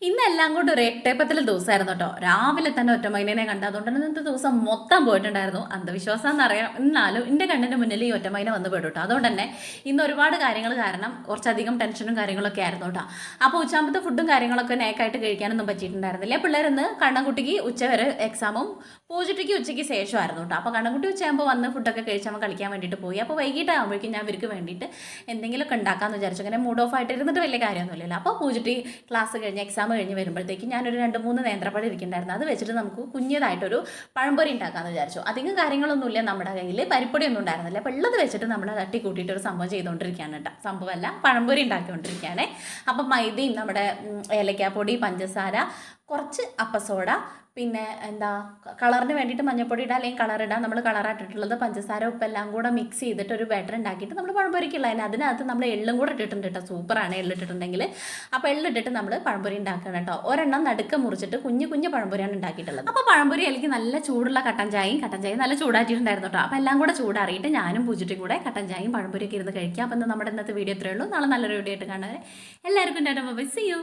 ഇന്നെല്ലാം കൊണ്ട് ഒരു എട്ടേപ്പത്തിലെ ദിവസമായിരുന്നു കേട്ടോ. രാവിലെ തന്നെ ഒറ്റമൈനെ കണ്ട, അതുകൊണ്ട് തന്നെ ഇന്നത്തെ ദിവസം മൊത്തം പോയിട്ടുണ്ടായിരുന്നു. അന്ധവിശ്വാസം എന്നറിയാം, എന്നാലും എൻ്റെ കണ്ണിൻ്റെ മുന്നിൽ ഈ ഒറ്റമൈന വന്ന് പെടും കേട്ടോ. അതുകൊണ്ട് തന്നെ ഇന്ന് ഒരുപാട് കാര്യങ്ങൾ കാരണം കുറച്ചധികം ടെൻഷനും കാര്യങ്ങളൊക്കെ ആയിരുന്നു കേട്ടോ. അപ്പോൾ ഉച്ചാമ്പത്തെ ഫുഡും കാര്യങ്ങളൊക്കെ നേക്കായിട്ട് കഴിക്കാനൊന്നും പറ്റിയിട്ടുണ്ടായിരുന്നില്ല. പിള്ളേരിന്ന് കണ്ണൻകുട്ടിക്ക് ഉച്ചവരെ എക്സാമും പൂജയ്ക്ക് ഉച്ചയ്ക്ക് ശേഷമായിരുന്നു കേട്ടോ. അപ്പോൾ കണ്ണൻകുട്ടി ഉച്ചയാകുമ്പോൾ വന്ന് ഫുഡൊക്കെ കഴിച്ചാൽ കളിക്കാൻ വേണ്ടിയിട്ട് പോയി. അപ്പോൾ വൈകിട്ടാകുമ്പോഴേക്കും ഞാൻ ഇവർക്ക് വേണ്ടിയിട്ട് എന്തെങ്കിലുമൊക്കെ ഉണ്ടാക്കാമെന്ന് വിചാരിച്ചു. അങ്ങനെ മൂഡ് ഓഫ് ആയിട്ട് ഇരുന്നിട്ട് വലിയ കാര്യമൊന്നുമില്ല. അപ്പോൾ പൂജയ്ക്ക് ക്ലാസ് കഴിഞ്ഞ് എക്സാം കഴിഞ്ഞ് വരുമ്പോഴത്തേക്ക് ഞാനൊരു 2-3 നേന്ത്രപ്പഴം ഇരിക്കുന്നുണ്ടായിരുന്നു. അത് വെച്ചിട്ട് നമുക്ക് കുഞ്ഞതായിട്ടൊരു പഴംപൊരി ഉണ്ടാക്കാമെന്ന് വിചാരിച്ചു. അധികം കാര്യങ്ങളൊന്നുമില്ല നമ്മുടെ കയ്യിൽ, പരിപ്പൊടിയൊന്നും ഉണ്ടായിരുന്നില്ല. അപ്പോൾ ഉള്ളത് വെച്ചിട്ട് നമ്മൾ തട്ടി കൂട്ടിയിട്ട് ഒരു സംഭവം ചെയ്തുകൊണ്ടിരിക്കുകയാണ് കേട്ടോ. സംഭവമല്ല, പഴംപൊരി ഉണ്ടാക്കിക്കൊണ്ടിരിക്കുകയാണ്. അപ്പം മൈദയും നമ്മുടെ ഏലക്കാപ്പൊടി, പഞ്ചസാര, കുറച്ച് അപ്പസോഡ, പിന്നെ എന്താ കളറിന് വേണ്ടിയിട്ട് മഞ്ഞൾപ്പൊടി ഇടാം, അല്ലെങ്കിൽ കളർ ഇടാം. നമ്മൾ കളറായിട്ടിട്ടുള്ളത് പഞ്ചസാര, ഉപ്പെല്ലാം കൂടെ മിക്സ് ചെയ്തിട്ട് ഒരു ബാറ്റർ ഉണ്ടാക്കിയിട്ട് നമ്മൾ പഴംപൊരിക്കുള്ളതിന് അതിനകത്ത് നമ്മൾ എള്ളും കൂടെ ഇട്ടിട്ടുണ്ട് കേട്ടോ. സൂപ്പറാണ് എള്ളിട്ടിട്ടുണ്ടെങ്കിൽ. അപ്പോൾ എള്ളിട്ടിട്ട് നമ്മൾ പഴംപൊരി ഉണ്ടാക്കണം കേട്ടോ. ഒരെണ്ണം നടുക്ക് മുറിച്ചിട്ട് കുഞ്ഞു കുഞ്ഞു പഴംപൊരിയാണ് ഉണ്ടാക്കിയിട്ടുള്ളത്. അപ്പോൾ പഴംപൊരി അല്ലെങ്കിൽ നല്ല ചൂടുള്ള കട്ടൻ ചായയും നല്ല ചൂടാറ്റിയിട്ടുണ്ടായിരുന്നു കേട്ടോ. അപ്പോൾ എല്ലാം കൂടെ ചൂടാറിയിട്ട് ഞാനും പൂജിട്ടും കൂടെ കട്ടൻ ചായയും പഴംപൊരിയൊക്കെ ഇരുന്ന് കഴിക്കാം. അപ്പം നമ്മുടെ ഇന്നത്തെ വീഡിയോ ഇത്രയേ ഉള്ളൂ. നാളെ നല്ലൊരു വീഡിയോ ആയിട്ട് കാണാൻ എല്ലാവർക്കും ടാറ്റാ ബൈ, സീ യു.